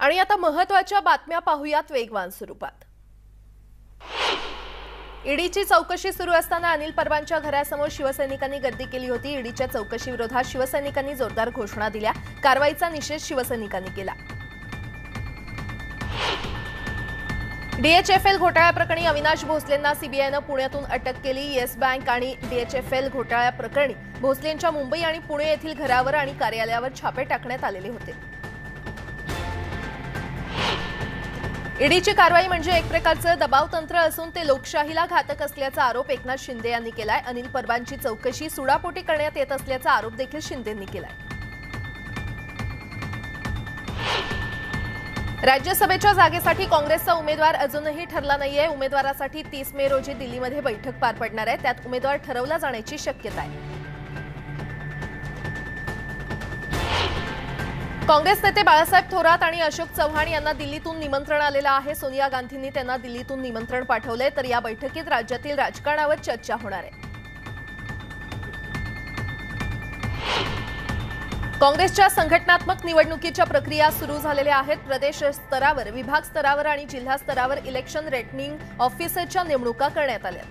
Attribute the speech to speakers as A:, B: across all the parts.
A: आणि आता महत्त्वाच्या बातम्या पाहूयात वेगवान स्वरूपात। ईडीची चौकशी सुरू असताना अनिल परबांच्या घरासमोर शिवसैनिकांनी गर्दी केली होती। ईडीच्या चौकशीविरोधात शिवसैनिकांनी जोरदार घोषणा दिल्या। कारवाईचा निषेध शिवसैनिकांनी केला। डीएचएफएल घोटाळ्याप्रकरणी अविनाश भोसलेंना सीबीआयनं पुण्यातून अटक केली। येस बँक आणि डीएचएफएल घोटाळ्याप्रकरणी भोसलेंच्या मुंबई आणि पुणे येथील घरावर आणि कार्यालयावर छापे टाकण्यात आलेले होते। ईडीची कारवाई म्हणजे एक प्रकारचं दबाव तंत्र असून ते लोकशाहीला घातक असल्याचा आरोप एकनाथ शिंदे यांनी केलाय। अनिल परबांची चौकशी सुडापोटी करण्यात येत असल्याचा आरोप देखील शिंदेंनी केलाय। राज्यसभेच्या जागेसाठी काँग्रेसचा उमेदवार अजूनही ठरला नाहीये। उमेदवारासाठी 30 मे रोजी दिल्लीमध्ये बैठक पार पडणार आहे। त्यात उमेदवार ठरवला जाण्याची शक्यता आहे। काँग्रेस नेते बाळासाहेब थोरात आणि अशोक चव्हाण यांना दिल्लीतून निमंत्रण आलेलं आहे। सोनिया गांधींनी त्यांना दिल्लीतून निमंत्रण पाठवले, तर या बैठकीत राज्यातील राजकारणावर चर्चा होणार आहे। काँग्रेसच्या संघटनात्मक निवडणुकीच्या प्रक्रिया सुरू झालेल्या आहेत। प्रदेश स्तरावर, विभाग स्तरावर आणि जिल्हा स्तरावर इलेक्शन रिटर्निंग ऑफिसरच्या नेमणुका करण्यात आल्या।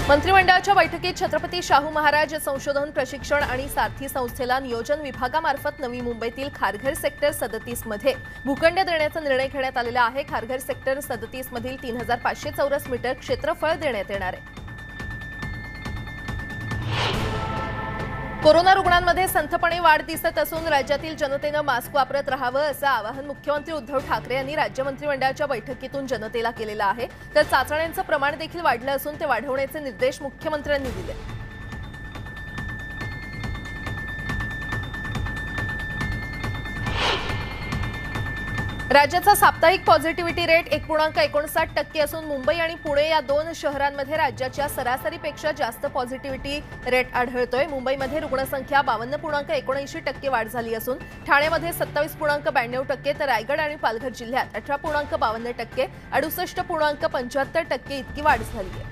A: मंत्रिमंडळाच्या बैठकीत छत्रपती शाहू महाराज संशोधन प्रशिक्षण आणि सारथी संस्थेला नियोजन विभागामार्फत नवी मुंबईतील खारघर सेक्टर 37 मध्ये भूखंड देण्याचा निर्णय घेण्यात आलेला आहे। खारघर सेक्टर 37 मधील 3500 चौरस मीटर क्षेत्रफळ देण्यात येणार आहे। कोरोना रुग्णांमध्ये संथपणे वाढ दिसत असून राज्यातील जनतेनं मास्क वापरत राहावं असं आवाहन मुख्यमंत्री उद्धव ठाकरे यांनी राज्य मंत्रिमंडळाच्या बैठकीतून जनतेला केलेलं आहे। तर चाचण्यांचं प्रमाण देखील वाढलं असून ते वाढवण्याचे निर्देश मुख्यमंत्र्यांनी दिले। राज्याचा साप्ताहिक पॉझिटिव्हिटी रेट 1.59% असून मुंबई आणि पुणे या दोन शहरांमध्ये राज्याच्या सरासरीपेक्षा जास्त पॉझिटिव्हिटी रेट आढळतोय। मुंबईमध्ये रुग्णसंख्या 52.79% वाढ झाली असून ठाण्यामध्ये 27.92%, तर रायगड आणि पालघर जिल्ह्यात 18.52%, 68.75% इतकी वाढ झाली आहे।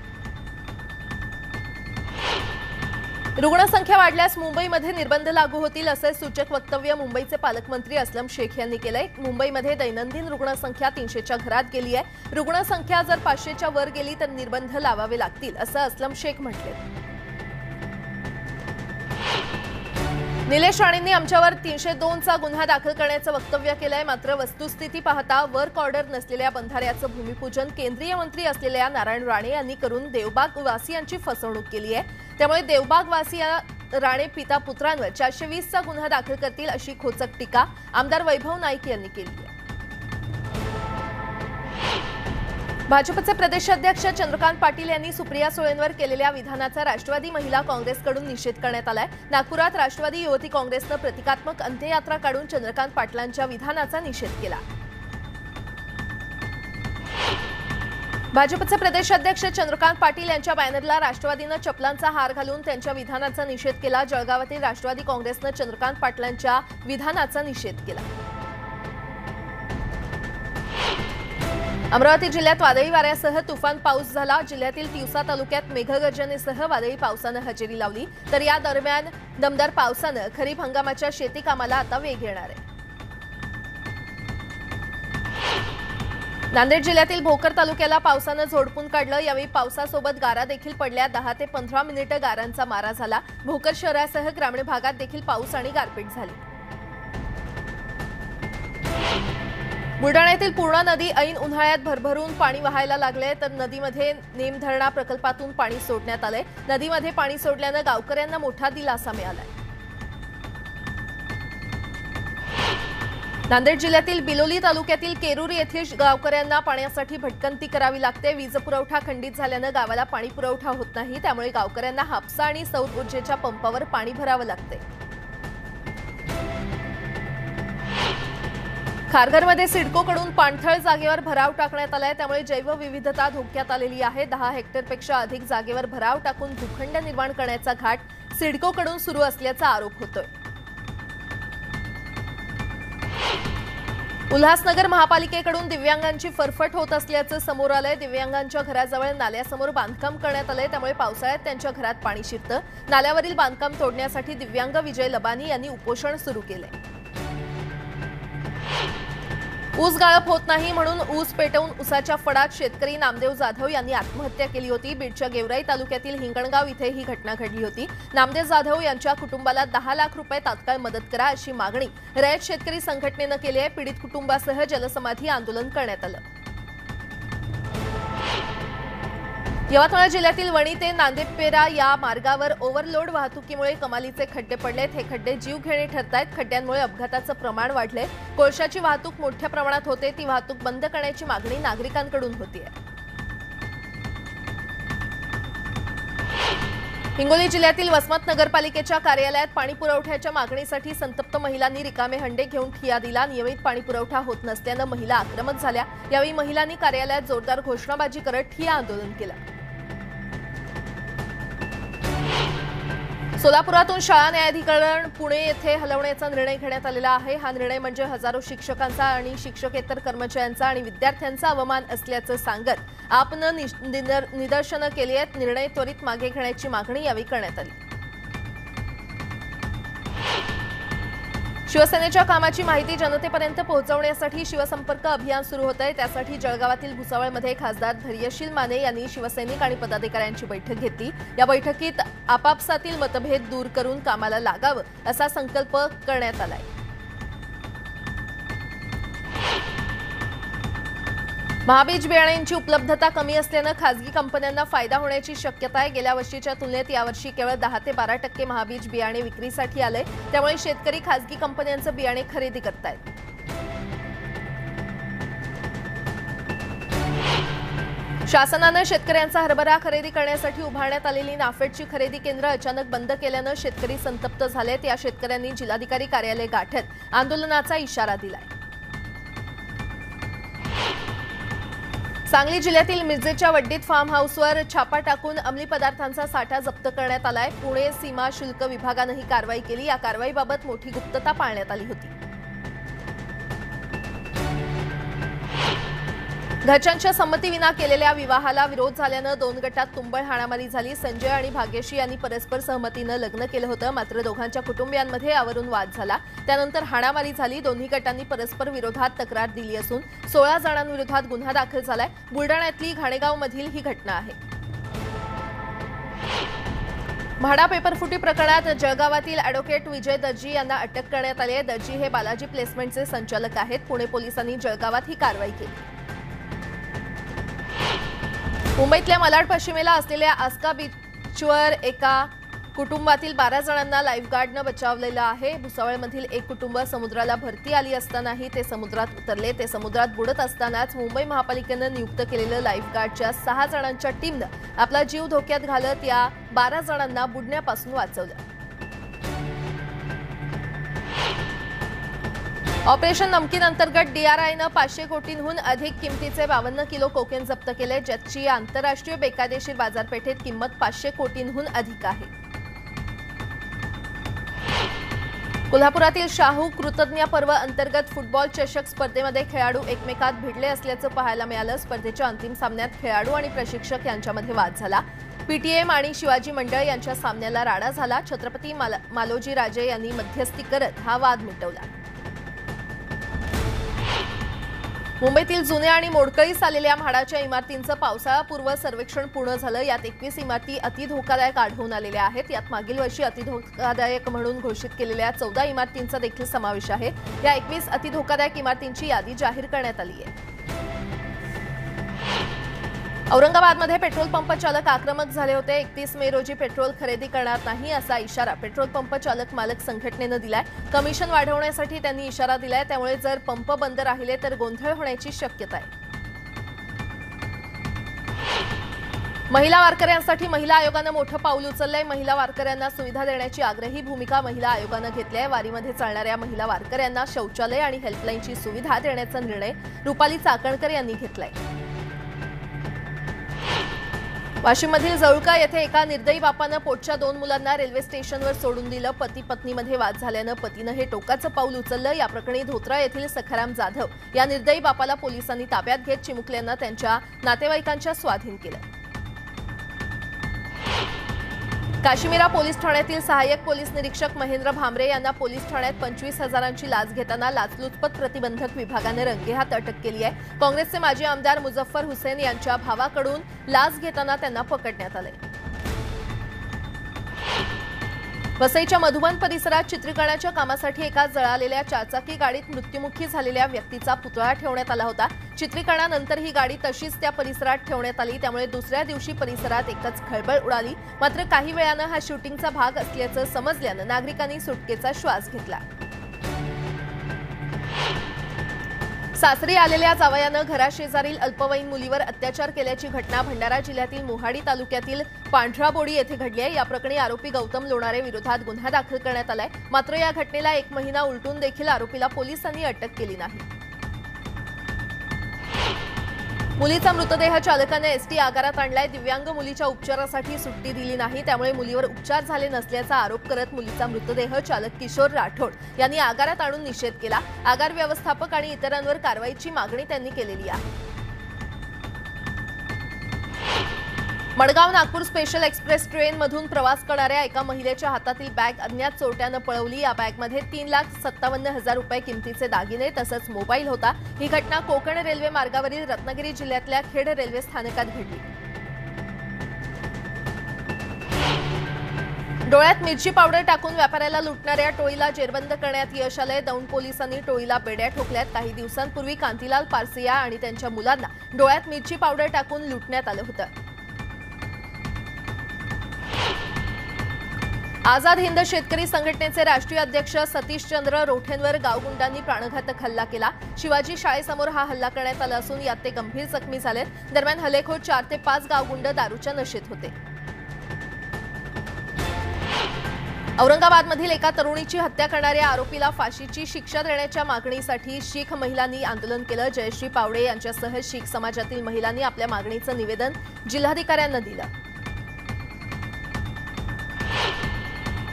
A: रुग्णसंख्या वाढल्यास मुंबईमध्ये निर्बंध लागू होतील असे सूचक वक्तव्य मुंबईचे पालकमंत्री अस्लम शेख यांनी केलंय। मुंबईमध्ये दैनंदिन रुग्णसंख्या 300च्या घरात गेली आहे। रुग्णसंख्या जर 500च्या वर गेली तर निर्बंध लावावे लागतील असं अस्लम शेख म्हटले। निलेश राणेंनी आमच्यावर 302चा गुन्हा दाखल करण्याचं वक्तव्य केलंय। मात्र वस्तुस्थिती पाहता वर्क ऑर्डर नसलेल्या बंधाऱ्याचं भूमिपूजन केंद्रीय मंत्री असलेल्या नारायण राणे यांनी करून देवबाग वासियांची फसवणूक केली आहे। त्यामुळे देवबाग वासी राणे पिता पुत्रांवर 420चा गुन्हा दाखल करतील अशी खोचक टीका आमदार वैभव नाईक यांनी केली आहे। भाजपचे प्रदेशाध्यक्ष चंद्रकांत पाटील यांनी सुप्रिया सुळेंवर केलेल्या विधानाचा राष्ट्रवादी महिला काँग्रेसकडून निषेध करण्यात आलाय। नागपुरात राष्ट्रवादी युवती काँग्रेसनं प्रतिकात्मक अंत्ययात्रा काढून चंद्रकांत पाटलांच्या विधानाचा निषेध केला। भाजपचे प्रदेशाध्यक्ष चंद्रकांत पाटील यांच्या बॅनरला राष्ट्रवादीनं चपलांचा हार घालून त्यांच्या विधानाचा निषेध केला। जळगावातील राष्ट्रवादी काँग्रेसनं चंद्रकांत पाटलांच्या विधानाचा निषेध केला। अमरावती जिल्ह्यात वादळी वाऱ्यासह तुफान पाऊस झाला। जिल्ह्यातील तिवसा तालुक्यात मेघगर्जनेसह वादळी पावसानं हजेरी लावली, तर या दरम्यान दमदार पावसानं खरीप हंगामाच्या शेती कामाला आता वेग येणार आहे। नांदेड जिल्ह्यातील भोकर तालुक्याला पावसानं झोडपून काढलं। यावेळी पावसासोबत गारा देखील पडल्या। 10 ते 15 मिनिटं गारांचा मारा झाला। भोकर शहरासह ग्रामीण भागात देखील पाऊस आणि गारपीट झाली। बुलढाण्यातील पूर्णा नदी ऐन उन्हाळ्यात भरभरून पाणी वाहायला लागले, तर नदीमध्ये नेमधरणा प्रकल्पातून पाणी सोडण्यात आलंय। नदीमध्ये पाणी सोडल्यानं गावकऱ्यांना मोठा दिलासा मिळालाय। नांदेड जिल्ह्यातील बिलोली तालुक्यातील केरूर येथील गावकऱ्यांना पाण्यासाठी भटकंती करावी लागते। वीज पुरवठा खंडित झाल्यानं गावाला पाणी पुरवठा होत नाही, त्यामुळे गावकऱ्यांना हापसा आणि सौर ऊर्जेच्या पंपावर पाणी भरावं लागते। खारघरमध्ये सिडकोकडून पाणथळ जागेवर भराव टाकण्यात आलाय, त्यामुळे जैवविविधता धोक्यात आलेली आहे। 10 हेक्टरपेक्षा अधिक जागेवर भराव टाकून भूखंड निर्माण करण्याचा घाट सिडकोकडून सुरू असल्याचा आरोप होतोय। उल्हासनगर महापालिकेकडून दिव्यांगांची फरफट होत असल्याचं समोर आलंय। दिव्यांगांच्या घराजवळ नाल्यासमोर बांधकाम करण्यात आलंय, त्यामुळे पावसाळ्यात त्यांच्या घरात पाणी शिरतं। नाल्यावरील बांधकाम तोडण्यासाठी दिव्यांग विजय लबानी यांनी उपोषण सुरू केलंय। ऊस गाळप होत नाही म्हणून ऊस पेटवून ऊसाच्या फडात शेतकरी नामदेव जाधव यांनी आत्महत्या केली होती। बीडच्या गेवराई तालुक्यातील हिंगणगाव इथे ही घटना घडली होती। नामदेव जाधव यांच्या कुटुंबाला 10 लाख रुपये तात्काळ मदत करा अशी मागणी रयत शेतकरी संघटनेने केली आहे। पीडित कुटुंबासह जलसमाधी आंदोलन करण्यात आलं। यवतमाळ जिल्ह्यातील वणी ते नांदेडपेरा या मार्गावर ओव्हरलोड वाहतुकीमुळे कमालीचे खड्डे पडलेत। हे खड्डे जीवघेणे ठरतायत। खड्ड्यांमुळे अपघाताचं प्रमाण वाढलंय। कोळशाची वाहतूक मोठ्या प्रमाणात होते, ती वाहतूक बंद करण्याची मागणी नागरिकांकडून होतीये। हिंगोली जिल्ह्यातील वसमत नगरपालिकेच्या कार्यालयात पाणी पुरवठ्याच्या मागणीसाठी संतप्त महिलांनी रिकामे हंडे घेऊन ठिय्या दिला। नियमित पाणी पुरवठा होत नसल्यानं महिला आक्रमक झाल्या। यावेळी महिलांनी कार्यालयात जोरदार घोषणाबाजी करत ठिय्या आंदोलन केलं। सोलापुरातून शाळा न्यायाधिकरण पुणे येथे हलवण्याचा निर्णय घेण्यात आलेला आहे। हा निर्णय म्हणजे हजारो शिक्षकांचा आणि शिक्षकेतर कर्मचाऱ्यांचा आणि विद्यार्थ्यांचा अवमान असल्याचं सांगत आपनं निदर्शनं केली आहेत। निर्णय त्वरित मागे घेण्याची मागणी यावेळी करण्यात आली। शिवसेनेच्या कामाची माहिती जनतेपर्यंत पोहोचवण्यासाठी शिवसंपर्क अभियान सुरू होत आहे। त्यासाठी जळगावातील भुसावळमध्ये खासदार धैर्यशील माने यांनी शिवसैनिक आणि पदाधिकाऱ्यांची बैठक घेतली। या बैठकीत आपापसातील मतभेद दूर करून कामाला लागावं असा संकल्प करण्यात आलाय। महाबीज बियाण्यांची उपलब्धता कमी असल्यानं खासगी कंपन्यांना फायदा होण्याची शक्यता आहे। गेल्या वर्षीच्या तुलनेत यावर्षी केवळ 10 ते 12% महाबीज बियाणे विक्रीसाठी आले, त्यामुळे शेतकरी खासगी कंपन्यांचं बियाणे खरेदी करतायत। शासनानं शेतकऱ्यांचा हरभरा खरेदी करण्यासाठी उभारण्यात आलेली नाफेडची खरेदी केंद्र अचानक बंद केल्यानं शेतकरी संतप्त झालेत। या शेतकऱ्यांनी जिल्हाधिकारी कार्यालय गाठत आंदोलनाचा इशारा दिलाय। सांगली जिल्ह्यातील मिरजेच्या वड्डीत फार्म हाऊसवर छापा टाकून अंमली पदार्थांचा साठा जप्त करण्यात आलाय। पुणे सीमा शुल्क विभागानं ही कारवाई केली। या कारवाईबाबत मोठी गुप्तता पाळण्यात आली होती। घरच्यांच्या संमतीविना केलेल्या विवाहाला विरोध झाल्यानं 2 गटात तुंबळ हाणामारी झाली। संजय आणि भाग्यश्री यांनी परस्पर सहमतीनं लग्न केलं होतं, मात्र दोघांच्या कुटुंबियांमध्ये यावरून वाद झाला। त्यानंतर हाणामारी झाली। दोन्ही गटांनी परस्पर विरोधात तक्रार दिली असून 16 जणांविरोधात गुन्हा दाखल झालाय। बुलडाण्यातली घाणेगावमधील ही घटना आहे। म्हाडा पेपरफुटी प्रकरणात जळगावातील ॲडव्होकेट विजय दर्जी यांना अटक करण्यात आली आहे। दर्जी हे बालाजी प्लेसमेंटचे संचालक आहेत। पुणे पोलिसांनी जळगावात ही कारवाई केली। मुंबईतल्या मलाड पश्चिमेला असलेल्या आस्का बीचवर एका कुटुंबातील 12 जणांना लाईफगार्डनं बचावलेलं आहे। भुसावळमधील एक कुटुंब समुद्राला भरती आली असतानाही ते समुद्रात उतरले। ते समुद्रात बुडत असतानाच मुंबई महापालिकेनं नियुक्त केलेलं लाईफगार्डच्या 6 जणांच्या टीमनं आपला जीव धोक्यात घालत या 12 जणांना बुडण्यापासून वाचवलं। ऑपरेशन नमकीन अंतर्गत डीआरआयनं 500 कोटींहून अधिक किमतीचे 52 किलो कोकेन जप्त केले, ज्याची आंतरराष्ट्रीय बेकायदेशीर बाजारपेठेत किंमत 500 कोटींहून अधिक आहे। कोल्हापुरातील शाहू कृतज्ञ पर्व अंतर्गत फुटबॉल चषक स्पर्धेमध्ये खेळाडू एकमेकात भिडले असल्याचं पाहायला मिळालं। स्पर्धेच्या अंतिम सामन्यात खेळाडू आणि प्रशिक्षक यांच्यामध्ये वाद झाला। पीटीएम आणि शिवाजी मंडळ यांच्या सामन्याला राडा झाला। छत्रपती मालोजी राजे यांनी मध्यस्थी करत हा वाद मिटवला। मुंबईतील जुन्या आणि मोडकळीस आलेल्या म्हाडाच्या इमारतींचं पावसाळापूर्व सर्वेक्षण पूर्ण झालं। यात 21 इमारती अतिधोकादायक आढळून आलेल्या आहेत। यात मागील वर्षी अतिधोकादायक म्हणून घोषित केलेल्या 14 इमारतींचा देखील समावेश आहे। या 21 अतिधोकादायक इमारतींची यादी जाहीर करण्यात आली आहे। औरंगाबादमध्ये पेट्रोल पंप चालक आक्रमक झाले होते। 31 मे रोजी पेट्रोल खरेदी करणार नाही असा इशारा पेट्रोल पंप चालक मालक संघटनेनं दिलाय। कमिशन वाढवण्यासाठी त्यांनी इशारा दिलाय, त्यामुळे जर पंप बंद राहिले तर गोंधळ होण्याची शक्यता आहे। महिला वारकऱ्यांसाठी महिला आयोगानं मोठं पाऊल उचललंय। महिला वारकऱ्यांना सुविधा देण्याची आग्रही भूमिका महिला आयोगानं घेतली आहे। वारीमध्ये चालणाऱ्या महिला वारकऱ्यांना शौचालय आणि हेल्पलाईनची सुविधा देण्याचा निर्णय रुपाली चाकणकर यांनी घेतलाय। वाशिममधील जळुका येथे एका निर्दयी बापानं पोटच्या 2 मुलांना रेल्वे स्टेशनवर सोडून दिलं। पती पत्नीमध्ये वाद झाल्यानं पतीनं हे टोकाचं पाऊल उचललं। या प्रकरणी धोत्रा येथील सखाराम जाधव या निर्दयी बापाला पोलिसांनी ताब्यात घेत चिमुकल्यांना त्यांच्या नातेवाईकांच्या स्वाधीन केलं। काश्मीरा पोलीस ठाण्यातील सहाय्यक पोलीस निरीक्षक महेंद्र भामरे यांना पोलीस ठाण्यात 25,000ची लाच घेताना लाचलुचपत प्रतिबंधक विभागाने रंगेहात अटक केली आहे। काँग्रेसचे माजी आमदार मुझफ्फर हुसेन यांच्या भावाकडून लाच घेताना त्यांना पकडण्यात आले। वसईच्या मधुबन परिसरात चित्रीकरणाच्या कामासाठी एका जळालेल्या चारचाकी गाडीत मृत्युमुखी झालेल्या व्यक्तीचा पुतळा ठेवण्यात आला होता। चित्रीकरणानंतर ही गाडी तशीच त्या परिसरात ठेवण्यात आली, त्यामुळे दुसऱ्या दिवशी परिसरात एकच खळबळ उडाली। मात्र काही वेळानं हा शूटिंगचा भाग असल्याचं समजल्यानं नागरिकांनी सुटकेचा श्वास घेतला। सासरी आलेल्या जावयानं घराशेजारील अल्पवयीन मुलीवर अत्याचार केल्याची घटना भंडारा जिल्ह्यातील मोहाडी तालुक्यातील पांढराबोडी येथे घडली आहे। या प्रकरणी आरोपी गौतम लोणारे विरोधात गुन्हा दाखल करण्यात आलाय। मात्र या घटनेला 1 महिना उलटून देखील आरोपीला पोलिसांनी अटक केली नाही। मुलीचा मृतदेह चालकाने एसटी आगारात आणलाय। दिव्यांग मुलीच्या उपचारासाठी सुट्टी दिली नाही, त्यामुळे मुलीवर उपचार झाले नसल्याचा आरोप करत मुलीचा मृतदेह चालक किशोर राठोड यांनी आगारात आणून निषेध केला। आगार व्यवस्थापक आणि इतरांवर कारवाईची मागणी त्यांनी केलेली आहे। मडगाव नागपूर स्पेशल एक्सप्रेस ट्रेनमधून प्रवास करणाऱ्या एका महिलेच्या हातातील बॅग अज्ञात चोरट्यानं पळवली। या बॅगमध्ये 3,57,000 रुपये किमतीचे दागिने तसंच मोबाईल होता। ही घटना कोकण रेल्वे मार्गावरील रत्नागिरी जिल्ह्यातल्या खेड रेल्वे स्थानकात घडली। डोळ्यात मिरची पावडर टाकून व्यापाऱ्याला लुटणाऱ्या टोळीला जेरबंद करण्यात यश आलंय। दौंड पोलिसांनी टोळीला बेड्या ठोकल्यात। काही दिवसांपूर्वी कांतीलाल पारसिया आणि त्यांच्या मुलांना डोळ्यात मिरची पावडर टाकून लुटण्यात आलं होतं। आझाद हिंद शेतकरी संघटनेचे राष्ट्रीय अध्यक्ष सतीशचंद्र रोठेंवर गावगुंडांनी प्राणघातक हल्ला केला। शिवाजी शाळेसमोर हा हल्ला करण्यात आला असून यात ते गंभीर जखमी झालेत। दरम्यान हल्लेखोर 4 ते 5 गावगुंड दारूच्या नशेत होते। औरंगाबादमधील एका तरुणीची हत्या करणाऱ्या आरोपीला फाशीची शिक्षा देण्याच्या मागणीसाठी शीख महिलांनी आंदोलन केलं। जयश्री पावडे यांच्यासह शीख समाजातील महिलांनी आपल्या मागणीचं निवेदन जिल्हाधिकाऱ्यांना दिलं।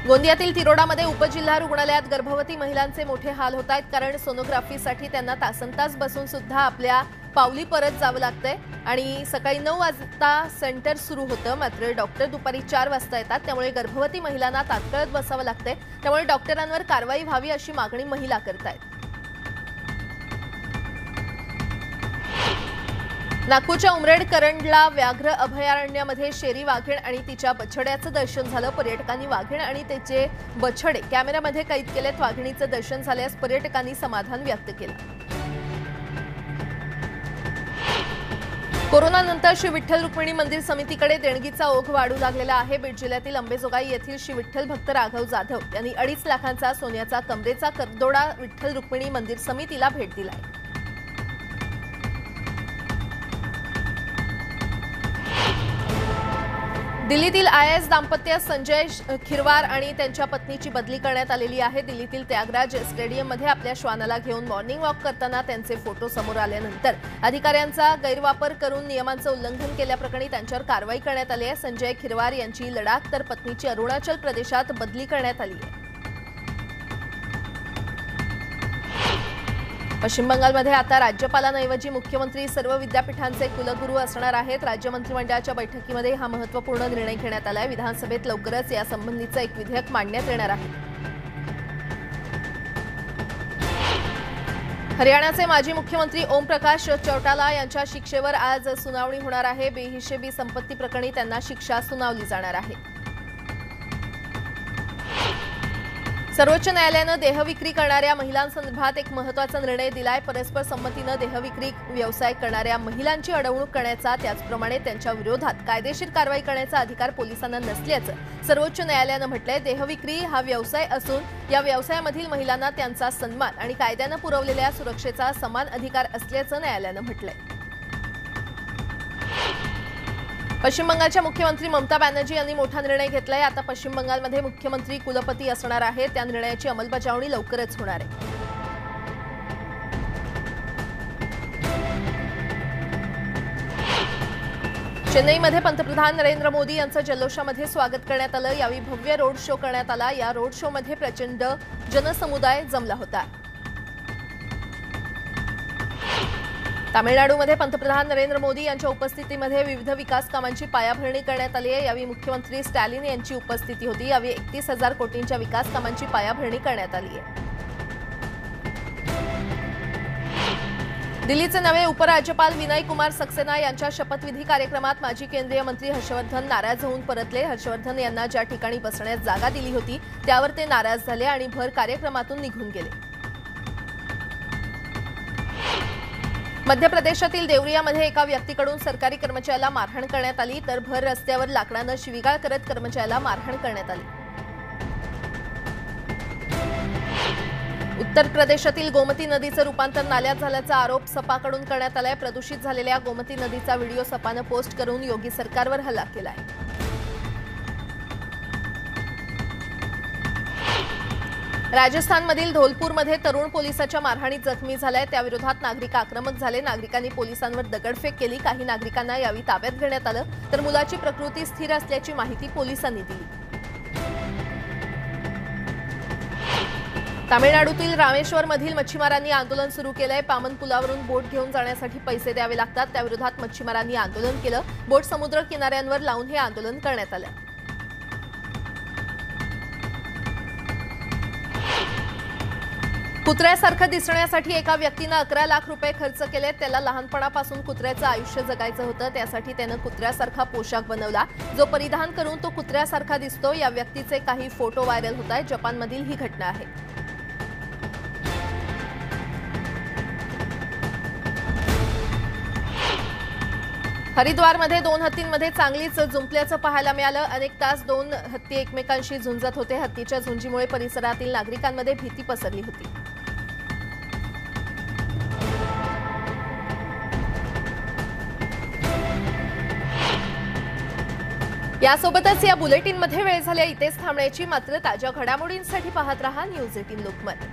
A: गोंदियातील तिरोडामध्ये उपजिल्हा रुग्णालयात गर्भवती महिलांचे मोठे हाल होत आहेत, कारण सोनोग्राफीसाठी त्यांना तासनतास बसून सुद्धा आपल्या पावली परत जावं लागतंय आणि सकाळी 9 वाजता सेंटर सुरू होतं, मात्र डॉक्टर दुपारी 4 वाजता येतात, त्यामुळे गर्भवती महिलांना तात्काळत बसावं लागतंय। त्यामुळे डॉक्टरांवर कारवाई व्हावी अशी मागणी महिला करतायत। नागपूरच्या उमरेड करंडला व्याघ्र अभयारण्यामध्ये शेरी वाघीण आणि तिच्या बछड्याचं दर्शन झालं। पर्यटकांनी वाघीण आणि त्याचे बछडे कॅमेऱ्यामध्ये कैद केलेत। वाघिणीचं दर्शन झाल्यास पर्यटकांनी समाधान व्यक्त केलं। कोरोनानंतर श्री विठ्ठल रुक्मिणी मंदिर समितीकडे देणगीचा ओघ वाढू लागलेला आहे। बीड जिल्ह्यातील अंबेजोगाई येथील श्री विठ्ठल भक्त राघव जाधव यांनी 2.5 लाखांचा सोन्याचा कमरेचा करदोडा विठ्ठल रुक्मिणी मंदिर समितीला भेट दिलाय। दिल्लीतील आयएएस दाम्पत्य संजय खिरवार आणि त्यांच्या पत्नीची बदली करण्यात आलेली आहे। दिल्लीतील त्यागराज स्टेडियममध्ये आपल्या श्वानाला घेऊन मॉर्निंग वॉक करताना त्यांचे फोटो समोर आल्यानंतर अधिकाऱ्यांचा गैरवापर करून नियमांचं उल्लंघन केल्याप्रकरणी त्यांच्यावर कारवाई करण्यात आली आहे। संजय खिरवार यांची लडाख तर पत्नीची अरुणाचल प्रदेशात बदली करण्यात आली आहे। पश्चिम बंगालमध्ये आता राज्यपालांऐवजी मुख्यमंत्री सर्व विद्यापीठांचे कुलगुरू असणार आहेत। राज्य मंत्रिमंडळाच्या बैठकीमध्ये हा महत्त्वपूर्ण निर्णय घेण्यात आलाय। विधानसभेत लवकरच यासंबंधीचं एक विधेयक मांडण्यात येणार आहे। हरियाणाचे माजी मुख्यमंत्री ओमप्रकाश चौटाला यांच्या शिक्षेवर आज सुनावणी होणार आहे। बेहिशेबी संपत्ती प्रकरणी त्यांना शिक्षा सुनावली जाणार आहे। सर्वोच्च न्यायालयानं देहविक्री करणाऱ्या महिलांसंदर्भात एक महत्त्वाचा निर्णय दिलाय। परस्पर संमतीनं देहविक्री व्यवसाय करणाऱ्या महिलांची अडवणूक करण्याचा, त्याचप्रमाणे त्यांच्या विरोधात कायदेशीर कारवाई करण्याचा अधिकार पोलिसांना नसल्याचं सर्वोच्च न्यायालयानं म्हटलंय। देहविक्री हा व्यवसाय असून या व्यवसायामधील महिलांना त्यांचा सन्मान आणि कायद्यानं पुरवलेल्या सुरक्षेचा समान अधिकार असल्याचं न्यायालयानं म्हटलंय। पश्चिम बंगालच्या मुख्यमंत्री ममता बॅनर्जी यांनी मोठा निर्णय घेतलाय। आता पश्चिम बंगालमध्ये मुख्यमंत्री कुलपती असणार आहेत। त्या निर्णयाची अंमलबजावणी लवकरच होणार आहे। चेन्नईमध्ये पंतप्रधान नरेंद्र मोदी यांचं जल्लोषामध्ये स्वागत करण्यात आलं। यावेळी भव्य रोड शो करण्यात आला। या रोड शोमध्ये प्रचंड जनसमुदाय जमला होता। तामिळनाडूमध्ये पंतप्रधान नरेंद्र मोदी यांच्या उपस्थितीमध्ये विविध विकास कामांची पायाभरणी करण्यात आली आहे। यावेळी मुख्यमंत्री स्टॅलिन यांची उपस्थिती होती। यावेळी 31,000 कोटींच्या विकास कामांची पायाभरणी करण्यात आली आहे। दिल्लीचे नवे उपराज्यपाल विनय कुमार सक्सेना यांच्या शपथविधी कार्यक्रमात माजी केंद्रीय मंत्री हर्षवर्धन नाराज होऊन परतले। हर्षवर्धन यांना ज्या ठिकाणी बसण्यास जागा दिली होती त्यावर ते नाराज झाले आणि भर कार्यक्रमातून निघून गेले। मध्य प्रदेशातील देवरियामध्ये एका व्यक्तीकडून सरकारी कर्मचाऱ्याला मारहाण करण्यात आली, तर भर रस्त्यावर लाकडाने शिवीगाळ करत कर्मचाऱ्याला मारहाण करण्यात आली। उत्तर प्रदेशातील गोमती नदीचं रूपांतर नाल्यात झाल्याचा आरोप सपाकडून करण्यात आलाय। प्रदूषित झालेल्या गोमती नदीचा व्हिडिओ सपानं पोस्ट करून योगी सरकारवर हल्ला केलाय। राजस्थानमधील धौलपूरमध्ये तरुण पोलिसाच्या मारहाणीत जखमी झालाय। त्याविरोधात नागरिक आक्रमक झाले। नागरिकांनी पोलिसांवर दगडफेक केली। काही नागरिकांना यावेळी ताब्यात घेण्यात आलं, तर मुलाची प्रकृती स्थिर असल्याची माहिती पोलिसांनी दिली। तामिळनाडूतील रामेश्वरमधील मच्छीमारांनी आंदोलन सुरू केलंय। पामन पुलावरून बोट घेऊन जाण्यासाठी पैसे द्यावे लागतात, त्याविरोधात मच्छीमारांनी आंदोलन केलं। बोट समुद्र किनाऱ्यांवर लावून हे आंदोलन करण्यात आलं। कुत्र्यासारखं दिसण्यासाठी एका व्यक्तीने 11 लाख रुपये खर्च केले। त्याला लहानपणापासून कुत्र्याचं आयुष्य जगायचं होतं, त्यासाठी त्यानं कुत्र्यासारखा पोशाख बनवला, जो परिधान करून तो कुत्र्यासारखा दिसतो। या व्यक्तीचे काही फोटो व्हायरल होत आहेत। जपानमधील ही घटना आहे। हरिद्वारमध्ये 2 हत्तींमध्ये चांगलीच जुंपल्याचं पाहायला मिळालं। अनेक तास 2 हत्ती एकमेकांशी झुंजत होते। हत्तीच्या झुंजीमुळे परिसरातील नागरिकांमध्ये भीती पसरली होती। यासोबतच या बुलेटिनमध्ये वेळ झाली इथेच थांबण्याची। मात्र ताज्या घडामोडींसाठी पाहत रहा न्यूज 18 लोकमत।